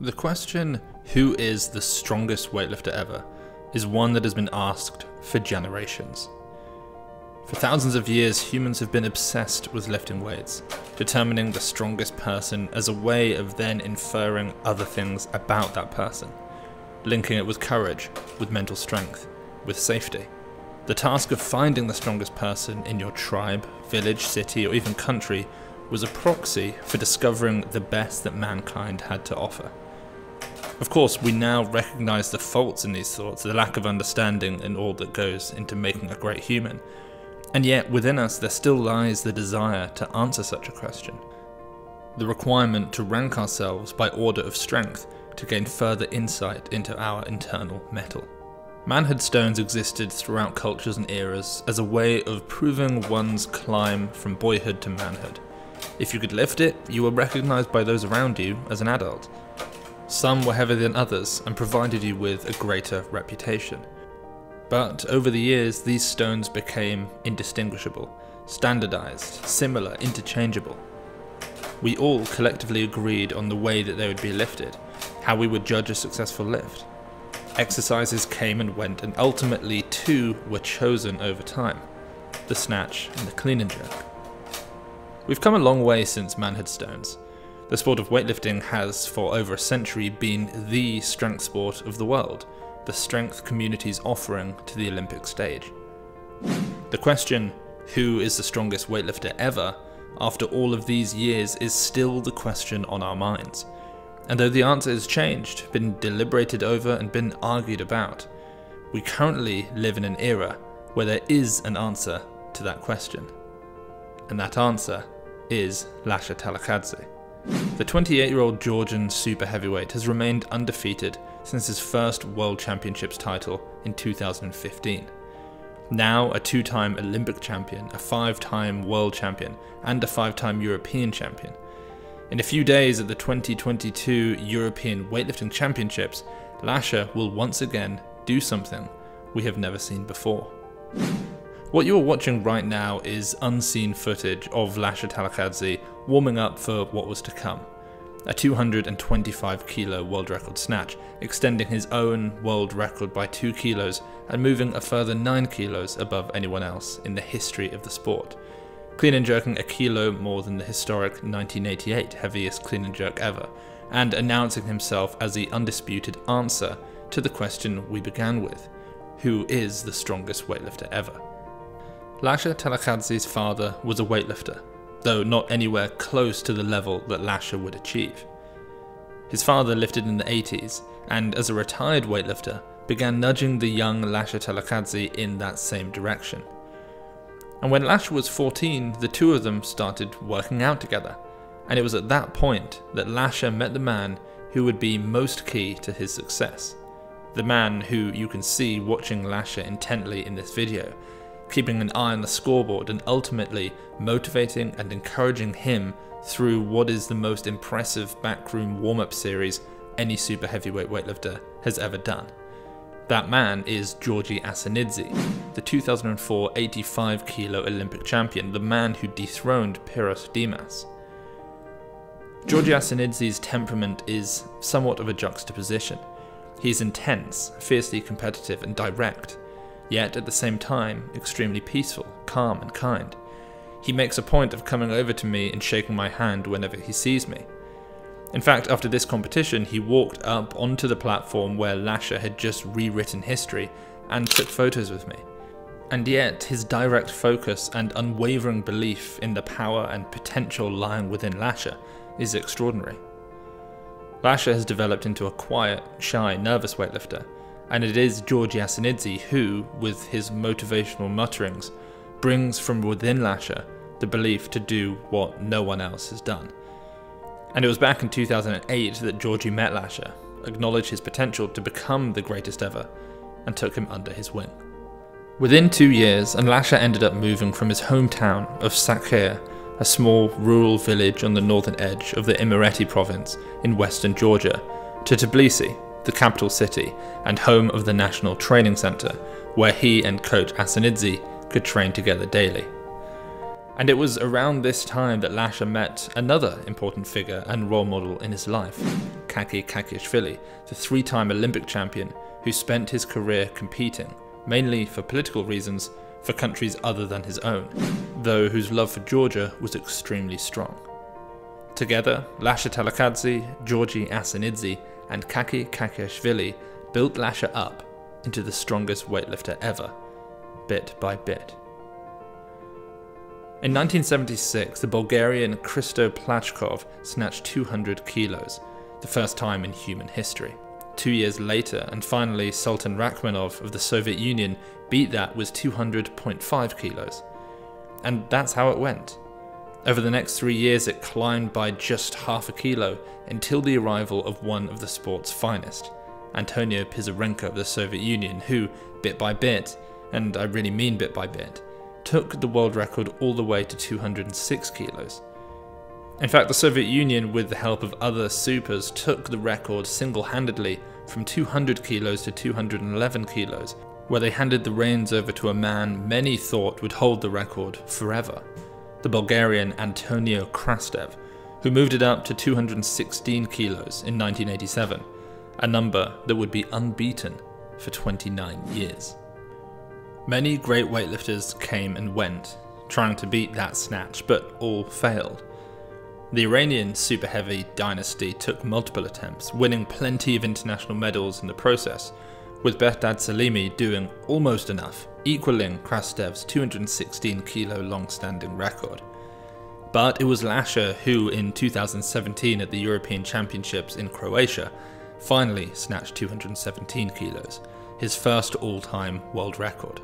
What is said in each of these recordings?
The question, who is the strongest weightlifter ever, is one that has been asked for generations. For thousands of years, humans have been obsessed with lifting weights, determining the strongest person as a way of then inferring other things about that person, linking it with courage, with mental strength, with safety. The task of finding the strongest person in your tribe, village, city, or even country was a proxy for discovering the best that mankind had to offer. Of course, we now recognize the faults in these thoughts, the lack of understanding and all that goes into making a great human. And yet, within us, there still lies the desire to answer such a question. The requirement to rank ourselves by order of strength to gain further insight into our internal metal. Manhood stones existed throughout cultures and eras as a way of proving one's climb from boyhood to manhood. If you could lift it, you were recognized by those around you as an adult. Some were heavier than others and provided you with a greater reputation. But over the years, these stones became indistinguishable, standardized, similar, interchangeable. We all collectively agreed on the way that they would be lifted, how we would judge a successful lift. Exercises came and went, and ultimately two were chosen over time: the snatch and the clean and jerk. We've come a long way since manhood stones. The sport of weightlifting has, for over a century, been the strength sport of the world, the strength community's offering to the Olympic stage. The question, who is the strongest weightlifter ever, after all of these years, is still the question on our minds. And though the answer has changed, been deliberated over and been argued about, we currently live in an era where there is an answer to that question. And that answer is Lasha Talakhadze. The 28-year-old Georgian super heavyweight has remained undefeated since his first World Championships title in 2015. Now a two-time Olympic champion, a five-time world champion, and a five-time European champion. In a few days at the 2022 European Weightlifting Championships, Lasha will once again do something we have never seen before. What you are watching right now is unseen footage of Lasha Talakhadze warming up for what was to come. A 225 kilo world record snatch, extending his own world record by 2 kilos and moving a further 9 kilos above anyone else in the history of the sport. Clean and jerking a kilo more than the historic 1988 heaviest clean and jerk ever, and announcing himself as the undisputed answer to the question we began with: who is the strongest weightlifter ever? Lasha Talakhadze's father was a weightlifter, though not anywhere close to the level that Lasha would achieve. His father lifted in the 80s, and as a retired weightlifter, began nudging the young Lasha Talakhadze in that same direction. And when Lasha was 14, the two of them started working out together, and it was at that point that Lasha met the man who would be most key to his success. The man who you can see watching Lasha intently in this video, keeping an eye on the scoreboard and ultimately motivating and encouraging him through what is the most impressive backroom warm-up series any super heavyweight weightlifter has ever done. That man is Giorgi Asenidze, the 2004 85 kilo Olympic champion, the man who dethroned Pyrrhos Dimas. Giorgi Asenidze's temperament is somewhat of a juxtaposition. He's intense, fiercely competitive and direct, yet at the same time extremely peaceful, calm and kind. He makes a point of coming over to me and shaking my hand whenever he sees me. In fact, after this competition, he walked up onto the platform where Lasha had just rewritten history and took photos with me. And yet, his direct focus and unwavering belief in the power and potential lying within Lasha is extraordinary. Lasha has developed into a quiet, shy, nervous weightlifter, and it is Giorgi Asenidze who, with his motivational mutterings, brings from within Lasha the belief to do what no one else has done. And it was back in 2008 that Giorgi met Lasha, acknowledged his potential to become the greatest ever, and took him under his wing. Within 2 years, and Lasha ended up moving from his hometown of Sakhir, a small rural village on the northern edge of the Imereti province in western Georgia, to Tbilisi, the capital city and home of the National Training Center, where he and coach Asenidze could train together daily. And it was around this time that Lasha met another important figure and role model in his life, Kaki Kakishvili, the 3-time Olympic champion who spent his career competing, mainly for political reasons, for countries other than his own, though whose love for Georgia was extremely strong. Together, Lasha Talakhadze, Georgi Asanidze, and Kaki Kakishvili built Lasha up into the strongest weightlifter ever, bit by bit. In 1976, the Bulgarian Hristo Plachkov snatched 200 kilos, the first time in human history. 2 years later, and finally Sultan Rachmanov of the Soviet Union beat that with 200.5 kilos. And that's how it went. Over the next 3 years it climbed by just half a kilo until the arrival of one of the sport's finest, Antonio Pisarenko of the Soviet Union, who, bit by bit, and I really mean bit by bit, took the world record all the way to 206 kilos. In fact, the Soviet Union, with the help of other supers, took the record single-handedly from 200 kilos to 211 kilos, where they handed the reins over to a man many thought would hold the record forever, the Bulgarian Antonio Krastev, who moved it up to 216 kilos in 1987, a number that would be unbeaten for 29 years. Many great weightlifters came and went, trying to beat that snatch, but all failed. The Iranian super heavy dynasty took multiple attempts, winning plenty of international medals in the process, with Behdad Salimi doing almost enough, equaling Krastev's 216 kilo long-standing record. But it was Lasha who, in 2017 at the European Championships in Croatia, finally snatched 217 kilos, his first all-time world record.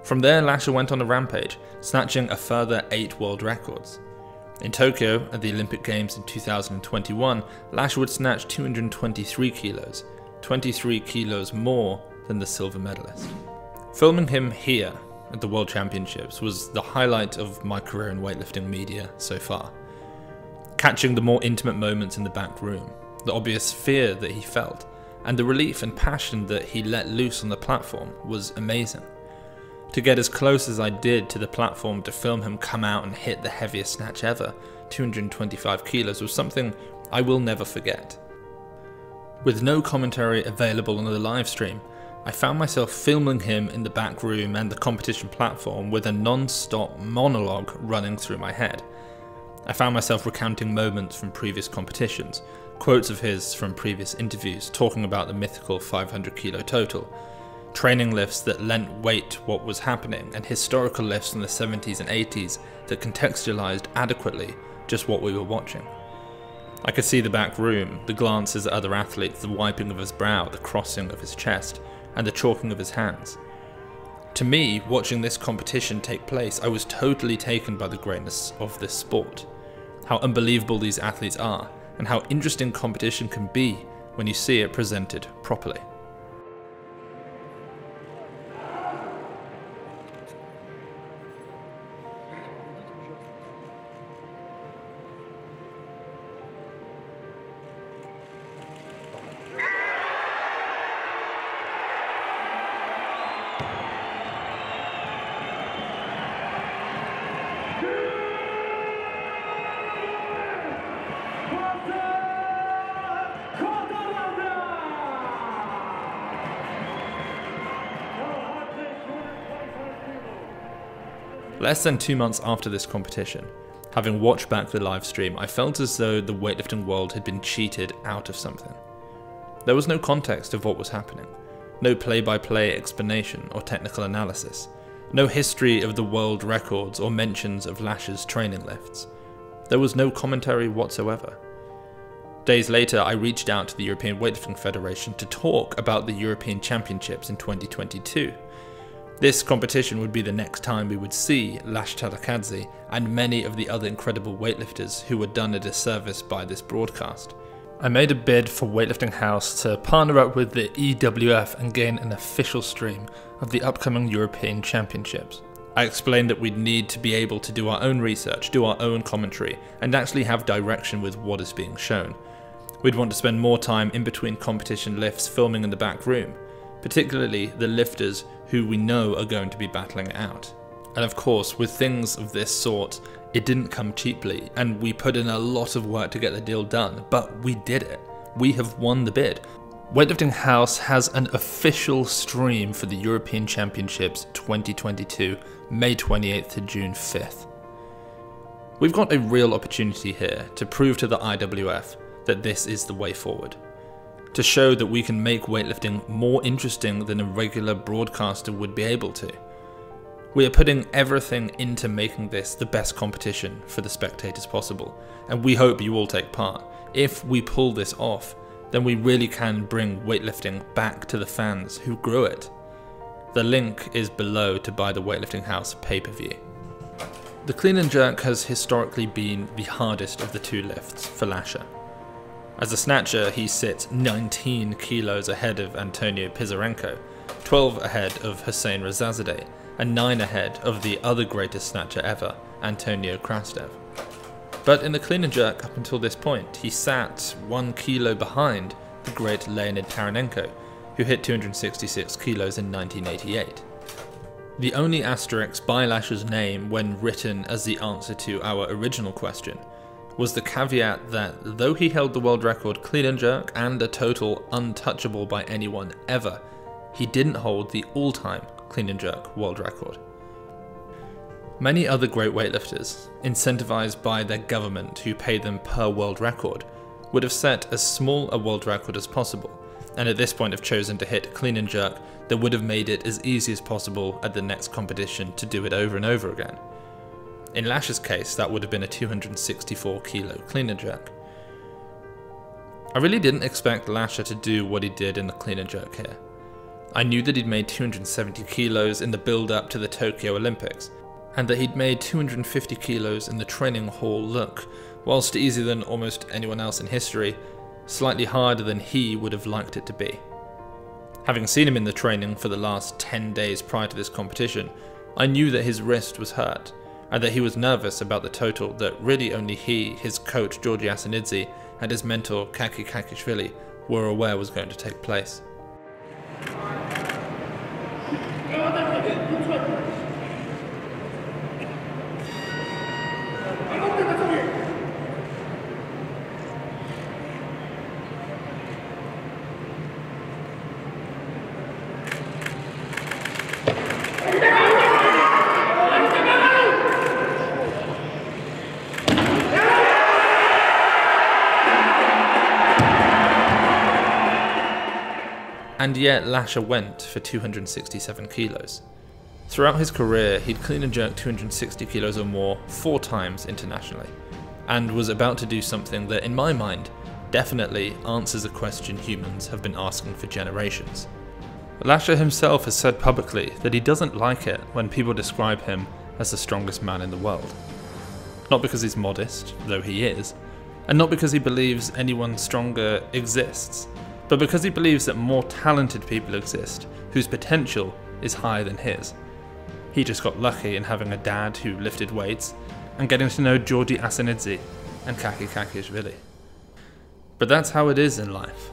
From there, Lasha went on a rampage, snatching a further 8 world records. In Tokyo, at the Olympic Games in 2021, Lasha would snatch 223 kilos, 23 kilos more than the silver medalist. Filming him here at the World Championships was the highlight of my career in weightlifting media so far. Catching the more intimate moments in the back room, the obvious fear that he felt, and the relief and passion that he let loose on the platform was amazing. To get as close as I did to the platform to film him come out and hit the heaviest snatch ever, 225 kilos, was something I will never forget. With no commentary available on the live stream, I found myself filming him in the back room and the competition platform with a non-stop monologue running through my head. I found myself recounting moments from previous competitions, quotes of his from previous interviews talking about the mythical 500 kilo total, training lifts that lent weight to what was happening, and historical lifts from the 70s and 80s that contextualized adequately just what we were watching. I could see the back room, the glances at other athletes, the wiping of his brow, the crossing of his chest, and the chalking of his hands. To me, watching this competition take place, I was totally taken by the greatness of this sport, how unbelievable these athletes are, and how interesting competition can be when you see it presented properly. Less than 2 months after this competition, having watched back the live stream, I felt as though the weightlifting world had been cheated out of something. There was no context of what was happening, no play-by-play explanation or technical analysis, no history of the world records or mentions of Lasha's training lifts. There was no commentary whatsoever. Days later, I reached out to the European Weightlifting Federation to talk about the European Championships in 2022. This competition would be the next time we would see Lasha Talakhadze and many of the other incredible weightlifters who were done a disservice by this broadcast. I made a bid for Weightlifting House to partner up with the EWF and gain an official stream of the upcoming European Championships. I explained that we'd need to be able to do our own research, do our own commentary, and actually have direction with what is being shown. We'd want to spend more time in between competition lifts filming in the back room, particularly the lifters who we know are going to be battling it out. And of course, with things of this sort, it didn't come cheaply, and we put in a lot of work to get the deal done, but we did it. we have won the bid. Weightlifting House has an official stream for the European Championships 2022, May 28th to June 5th. We've got a real opportunity here to prove to the IWF that this is the way forward. To show that we can make weightlifting more interesting than a regular broadcaster would be able to. We are putting everything into making this the best competition for the spectators possible, and we hope you all take part. If we pull this off, then we really can bring weightlifting back to the fans who grew it. The link is below to buy the Weightlifting House pay-per-view. The clean and jerk has historically been the hardest of the two lifts for Lasha. As a snatcher, he sits 19 kilos ahead of Antonio Pisarenko, 12 ahead of Hussein Razazadeh, and 9 ahead of the other greatest snatcher ever, Antonio Krastev. But in the clean and jerk up until this point, he sat 1 kilo behind the great Leonid Taranenko, who hit 266 kilos in 1988. The only asterisk by Lasha's name when written as the answer to our original question was the caveat that though he held the world record clean and jerk and a total untouchable by anyone ever, he didn't hold the all-time clean and jerk world record. Many other great weightlifters, incentivized by their government who pay them per world record, would have set as small a world record as possible, and at this point have chosen to hit clean and jerk that would have made it as easy as possible at the next competition to do it over and over again. In Lasha's case, that would have been a 264 kilo clean and jerk. I really didn't expect Lasha to do what he did in the clean and jerk here. I knew that he'd made 270 kilos in the build-up to the Tokyo Olympics, and that he'd made 250 kilos in the training hall look, whilst easier than almost anyone else in history, slightly harder than he would have liked it to be. Having seen him in the training for the last 10 days prior to this competition, I knew that his wrist was hurt, and that he was nervous about the total that really only he, his coach Georgi Asanidze, and his mentor Kaki Kakishvili were aware was going to take place. And yet Lasha went for 267 kilos. Throughout his career, he'd clean and jerk 260 kilos or more 4 times internationally, and was about to do something that, in my mind, definitely answers a question humans have been asking for generations. Lasha himself has said publicly that he doesn't like it when people describe him as the strongest man in the world. Not because he's modest, though he is, and not because he believes anyone stronger exists, but because he believes that more talented people exist whose potential is higher than his. He just got lucky in having a dad who lifted weights and getting to know Georgi Asanidze and Kaki Kakishvili. But that's how it is in life.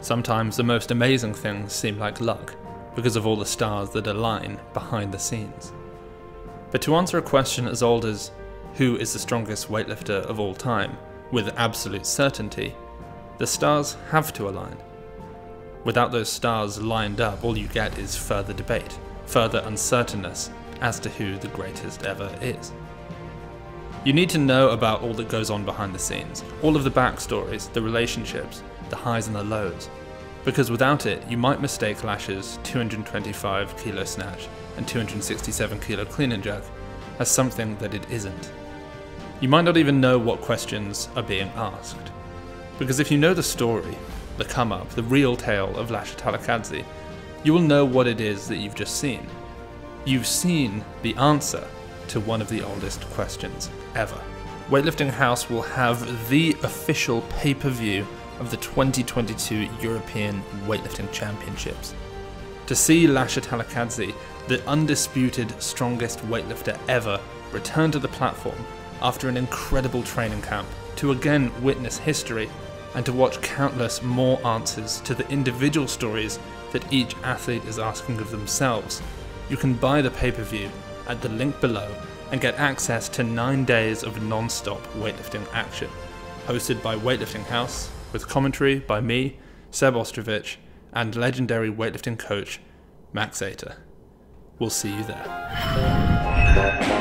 Sometimes the most amazing things seem like luck because of all the stars that align behind the scenes. But to answer a question as old as who is the strongest weightlifter of all time with absolute certainty, the stars have to align. Without those stars lined up, all you get is further debate, further uncertainness as to who the greatest ever is. You need to know about all that goes on behind the scenes, all of the backstories, the relationships, the highs and the lows, because without it you might mistake Lasha's 225 kilo snatch and 267 kilo clean and jerk as something that it isn't. You might not even know what questions are being asked, because if you know the story, the come up, the real tale of Lasha Talakhadze, you will know what it is that you've just seen. You've seen the answer to one of the oldest questions ever. Weightlifting House will have the official pay-per-view of the 2022 European Weightlifting Championships. To see Lasha Talakhadze, the undisputed strongest weightlifter ever, return to the platform after an incredible training camp, to again witness history, and to watch countless more answers to the individual stories that each athlete is asking of themselves, you can buy the pay-per-view at the link below and get access to 9 days of non-stop weightlifting action, hosted by Weightlifting House with commentary by me, Seb Ostrovich, and legendary weightlifting coach Max Ater. We'll see you there.